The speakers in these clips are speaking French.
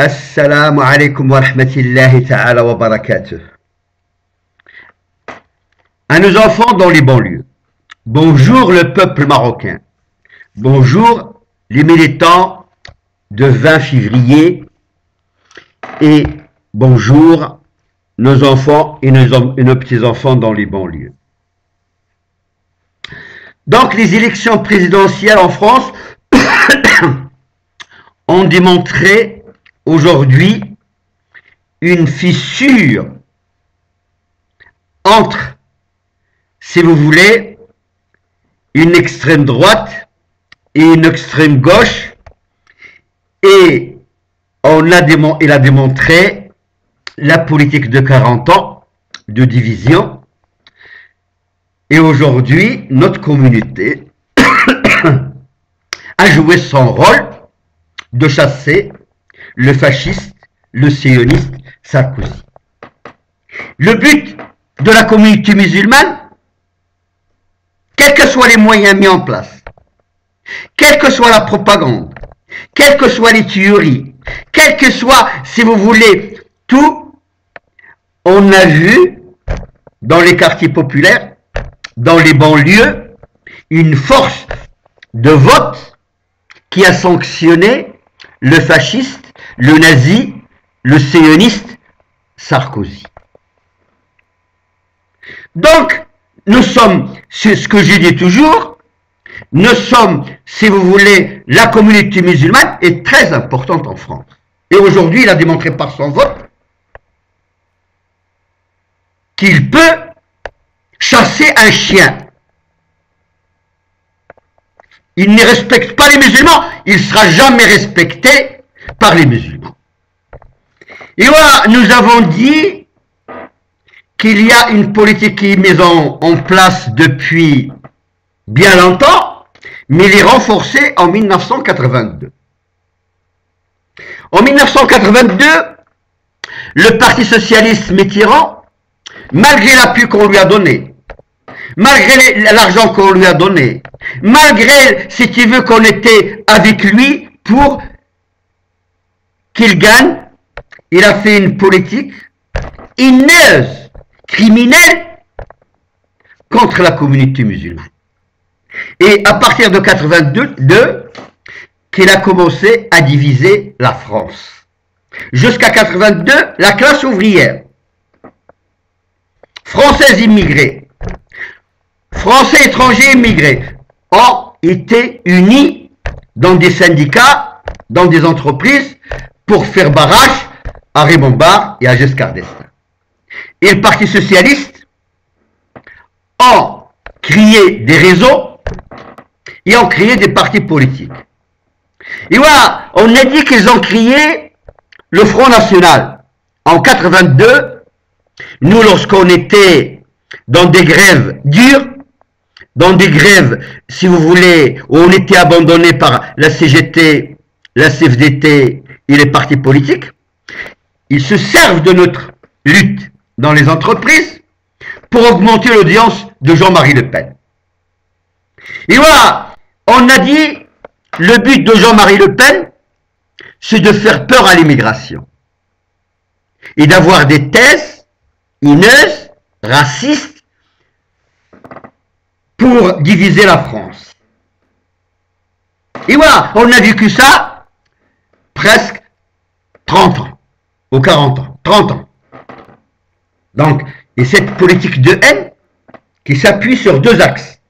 Assalamu alaikum wa rahmatullahi ta'ala wa barakatuh. À nos enfants dans les banlieues, bonjour le peuple marocain, bonjour les militants de 20 février et bonjour nos enfants et nos petits-enfants dans les banlieues. Donc les élections présidentielles en France ont démontré aujourd'hui une fissure entre, si vous voulez, une extrême droite et une extrême gauche, et il a démontré la politique de 40 ans de division. Et aujourd'hui, notre communauté a joué son rôle de chasser le fasciste, le sioniste Sarkozy. Le but de la communauté musulmane, quels que soient les moyens mis en place, quelle que soit la propagande, quelles que soient les théories, quel que soit, si vous voulez, tout, on a vu dans les quartiers populaires, dans les banlieues, une force de vote qui a sanctionné le fasciste, le nazi, le sioniste Sarkozy. Donc, nous sommes, c'est ce que je dis toujours, nous sommes, si vous voulez, la communauté musulmane est très importante en France. Et aujourd'hui, il a démontré par son vote qu'il peut chasser un chien. Il ne respecte pas les musulmans, il ne sera jamais respecté par les musulmans. Et voilà, nous avons dit qu'il y a une politique qui est mise en place depuis bien longtemps, mais elle est renforcée en 1982. En 1982, le Parti socialiste Mitterrand, malgré l'appui qu'on lui a donné, malgré l'argent qu'on lui a donné, malgré, si tu veux, qu'on était avec lui pour qu'il gagne, il a fait une politique haineuse, criminelle, contre la communauté musulmane. Et à partir de 82, qu'il a commencé à diviser la France. Jusqu'à 82, la classe ouvrière, française immigrée, Français étrangers immigrés, ont été unis dans des syndicats, dans des entreprises, pour faire barrage à Raymond Barre et à Giscard d'Estaing. Et le Parti socialiste ont créé des réseaux et ont créé des partis politiques. Et voilà, on a dit qu'ils ont créé le Front National. En 82, nous, lorsqu'on était dans des grèves dures, dans des grèves, si vous voulez, où on était abandonné par la CGT, la CFDT et les partis politiques, ils se servent de notre lutte dans les entreprises pour augmenter l'audience de Jean-Marie Le Pen. Et voilà, on a dit, le but de Jean-Marie Le Pen, c'est de faire peur à l'immigration et d'avoir des thèses haineuses, racistes, pour diviser la France. Et voilà, on a vécu ça presque 30 ans, ou 40 ans, 30 ans. Donc, et cette politique de haine qui s'appuie sur deux axes.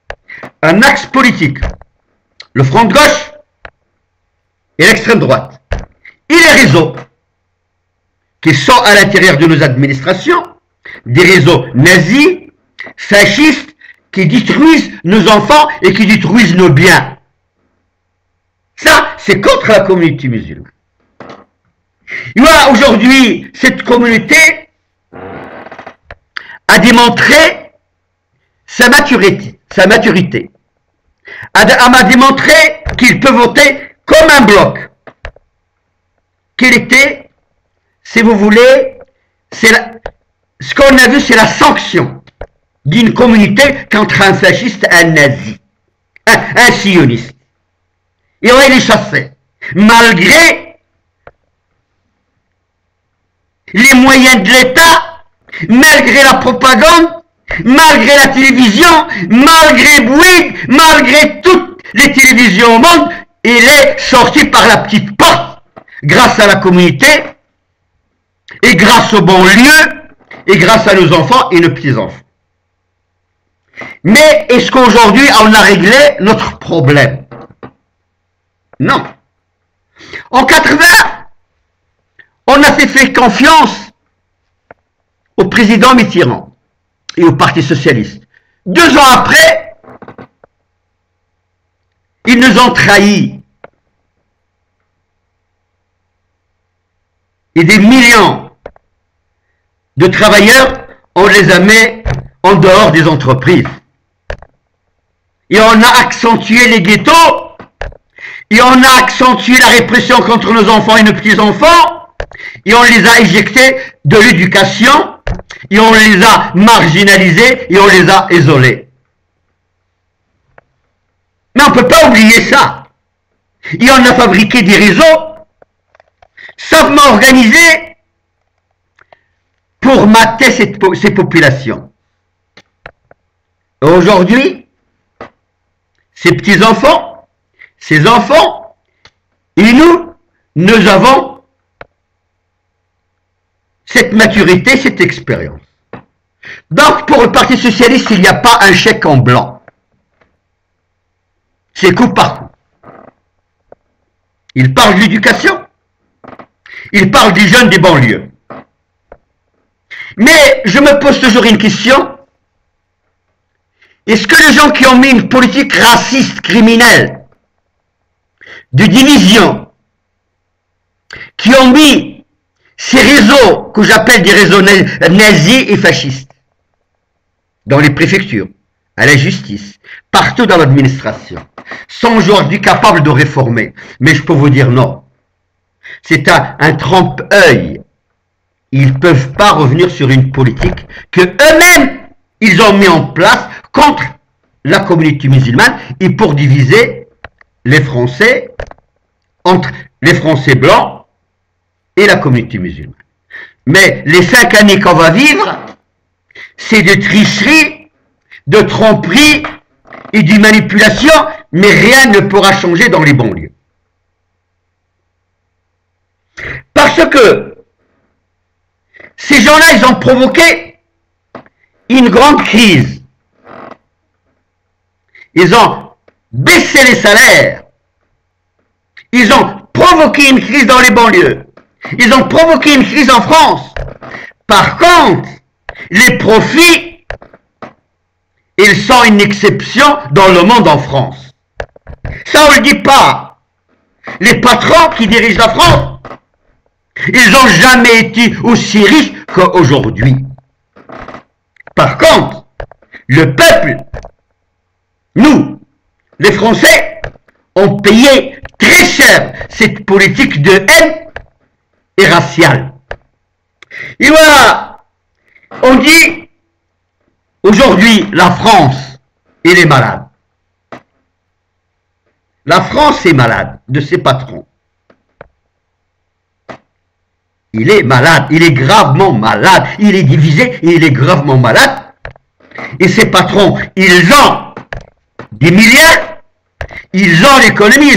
Un axe politique, le front de gauche et l'extrême droite. Et les réseaux qui sont à l'intérieur de nos administrations, des réseaux nazis, fascistes, qui détruisent nos enfants et qui détruisent nos biens. Ça, c'est contre la communauté musulmane. Et voilà, aujourd'hui, cette communauté a démontré sa maturité. Elle m'a démontré qu'il peut voter comme un bloc. Qu'il était, si vous voulez, ce qu'on a vu, c'est la sanction d'une communauté contre un fasciste, un nazi, un sioniste. Et on les chassait, malgré les moyens de l'État, malgré la propagande, malgré la télévision, malgré Bouygues, malgré toutes les télévisions au monde, il est sorti par la petite porte, grâce à la communauté, et grâce aux bons lieux, et grâce à nos enfants et nos petits-enfants. Mais est-ce qu'aujourd'hui on a réglé notre problème? Non. En 80, on a fait confiance au président Mitterrand et au Parti socialiste. 2 ans après, ils nous ont trahis. Et des millions de travailleurs, on les a mis en dehors des entreprises. Et on a accentué les ghettos, et on a accentué la répression contre nos enfants et nos petits-enfants, et on les a éjectés de l'éducation, et on les a marginalisés, et on les a isolés. Mais on ne peut pas oublier ça. Et on a fabriqué des réseaux savement organisés pour mater ces populations. Aujourd'hui, ces petits-enfants, ces enfants, et nous avons cette maturité, cette expérience. Donc, pour le Parti socialiste, il n'y a pas un chèque en blanc. C'est coup par coup. Il parle de l'éducation, il parle des jeunes des banlieues. Mais je me pose toujours une question. Est-ce que les gens qui ont mis une politique raciste, criminelle, de division, qui ont mis ces réseaux que j'appelle des réseaux nazis et fascistes, dans les préfectures, à la justice, partout dans l'administration, sont aujourd'hui capables de réformer? Mais je peux vous dire non. C'est un trompe-œil. Ils ne peuvent pas revenir sur une politique que eux-mêmes, ils ont mis en place contre la communauté musulmane et pour diviser les Français entre les Français blancs et la communauté musulmane. Mais les 5 années qu'on va vivre, c'est de tricherie, de tromperie et de manipulation, mais rien ne pourra changer dans les banlieues. Parce que ces gens-là, ils ont provoqué une grande crise. Ils ont baissé les salaires. Ils ont provoqué une crise dans les banlieues. Ils ont provoqué une crise en France. Par contre, les profits, ils sont une exception dans le monde en France. Ça, on ne le dit pas. Les patrons qui dirigent la France, ils n'ont jamais été aussi riches qu'aujourd'hui. Par contre, le peuple, nous, les Français, ont payé très cher cette politique de haine et raciale. Et voilà, on dit, aujourd'hui, la France, elle est malade. La France est malade de ses patrons. Il est malade, il est gravement malade, il est divisé, et il est gravement malade. Et ses patrons, ils ont des milliards, ils ont l'économie,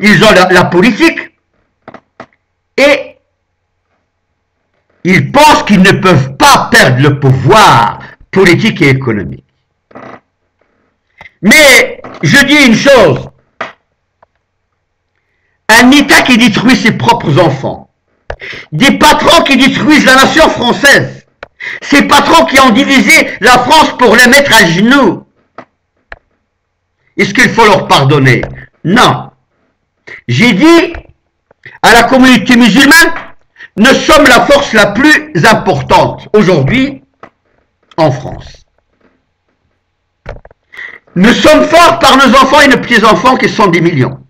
ils ont la politique, et ils pensent qu'ils ne peuvent pas perdre le pouvoir politique et économique. Mais je dis une chose, un État qui détruit ses propres enfants, des patrons qui détruisent la nation française, ces patrons qui ont divisé la France pour les mettre à genoux, est-ce qu'il faut leur pardonner? Non. J'ai dit à la communauté musulmane, nous sommes la force la plus importante aujourd'hui en France. Nous sommes forts par nos enfants et nos petits-enfants qui sont des millions.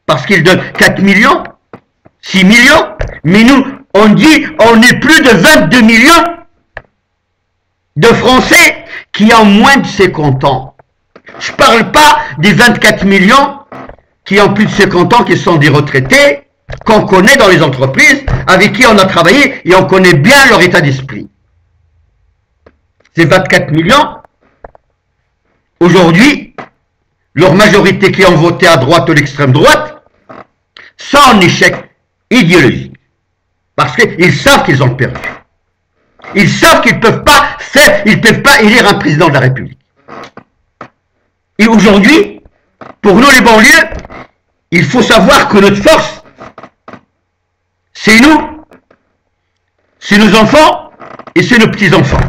Parce qu'ils donnent 4 millions, 6 millions, mais nous, on dit, on est plus de 22 millions de Français qui ont moins de 50 ans. Je ne parle pas des 24 millions qui ont plus de 50 ans, qui sont des retraités, qu'on connaît dans les entreprises, avec qui on a travaillé, et on connaît bien leur état d'esprit. Ces 24 millions, aujourd'hui, leur majorité qui ont voté à droite ou l'extrême droite, sont en échec idéologique. Parce qu'ils savent qu'ils ont perdu. Ils savent qu'ils ne peuvent pas élire un président de la République. Et aujourd'hui, pour nous les banlieues, il faut savoir que notre force, c'est nous, c'est nos enfants et c'est nos petits-enfants.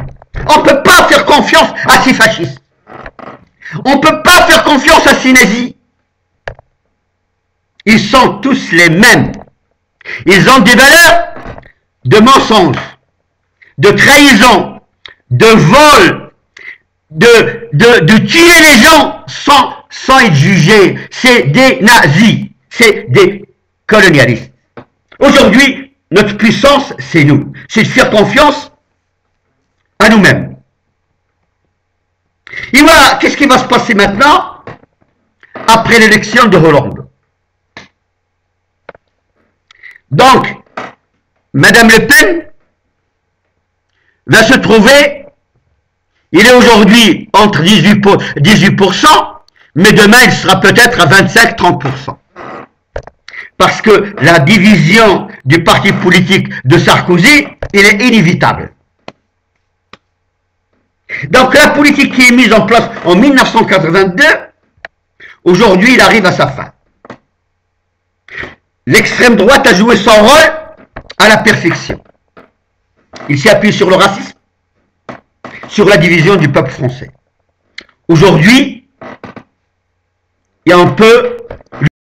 On ne peut pas faire confiance à ces fascistes. On ne peut pas faire confiance à ces nazis. Ils sont tous les mêmes. Ils ont des valeurs de mensonge, de trahison, de vol, de tuer les gens sans être jugés. C'est des nazis, c'est des colonialistes. Aujourd'hui, notre puissance, c'est nous. C'est de faire confiance à nous-mêmes. Et voilà, qu'est-ce qui va se passer maintenant après l'élection de Hollande? Donc, Madame Le Pen va se trouver, il est aujourd'hui entre 18%, mais demain il sera peut-être à 25-30%. Parce que la division du parti politique de Sarkozy, il est inévitable. Donc la politique qui est mise en place en 1982, aujourd'hui il arrive à sa fin. L'extrême droite a joué son rôle à la perfection. Il s'est appuyé sur le racisme, sur la division du peuple français. Aujourd'hui, et on peut